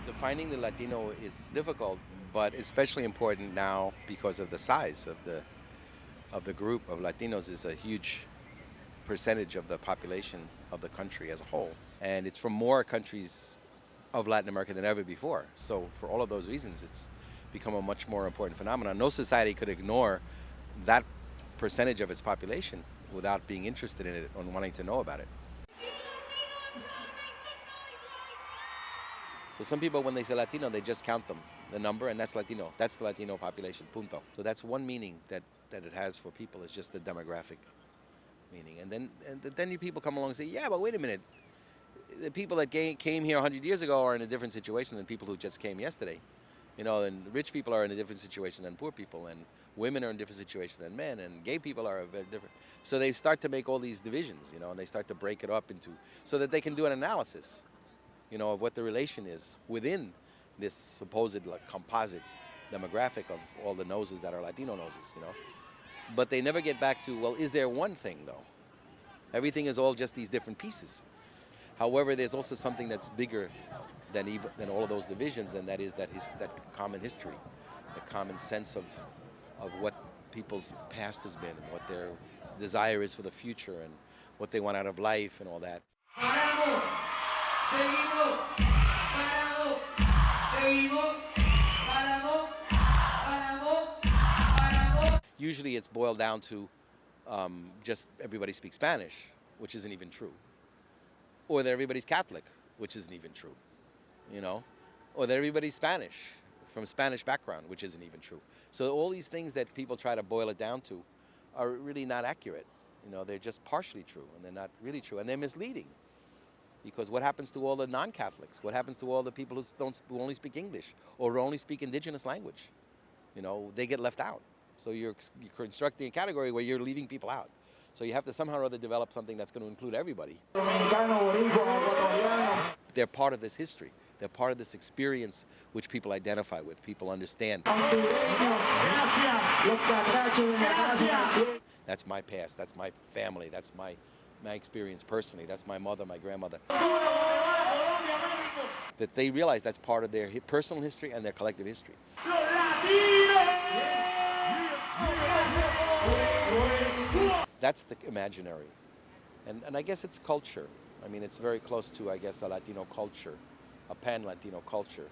Defining the Latino is difficult, but especially important now because of the size of the group of Latinos is a huge percentage of the population of the country as a whole. And it's from more countries of Latin America than ever before. So for all of those reasons, it's become a much more important phenomenon. No society could ignore that percentage of its population without being interested in it and wanting to know about it. So some people, when they say Latino, they just count them, the number, and that's Latino. That's the Latino population, punto. So that's one meaning that it has for people, is just the demographic meaning. And then you people come along and say, yeah, but wait a minute. The people that came here 100 years ago are in a different situation than people who just came yesterday. You know, and rich people are in a different situation than poor people, and women are in a different situation than men, and gay people are very different. So they start to make all these divisions, you know, and they start to break it up into, so that they can do an analysis, you know, of what the relation is within this supposed like composite demographic of all the noses that are Latino noses, you know. But they never get back to, well, is there one thing though? Everything is all just these different pieces. However, there's also something that's bigger than all of those divisions, and that is that common history, the common sense of what people's past has been, and what their desire is for the future, and what they want out of life, and all that. Paramos, seguimos, paramos, seguimos, paramos, paramos, paramos. Usually it's boiled down to just everybody speaks Spanish, which isn't even true. Or that everybody's Catholic, which isn't even true, you know? Or that everybody's Spanish, from Spanish background, which isn't even true. So all these things that people try to boil it down to are really not accurate. You know, they're just partially true, and they're not really true, and they're misleading. Because what happens to all the non-Catholics? What happens to all the people who only speak English or only speak indigenous language? You know, they get left out. So you're constructing a category where you're leaving people out. So you have to somehow or other develop something that's going to include everybody. They're part of this history. They're part of this experience which people identify with, people understand. That's my past, that's my family, that's my experience personally, that's my mother, my grandmother. That they realize that's part of their personal history and their collective history. That's the imaginary. And I guess it's culture. I mean, it's very close to, I guess, a Latino culture, a pan-Latino culture.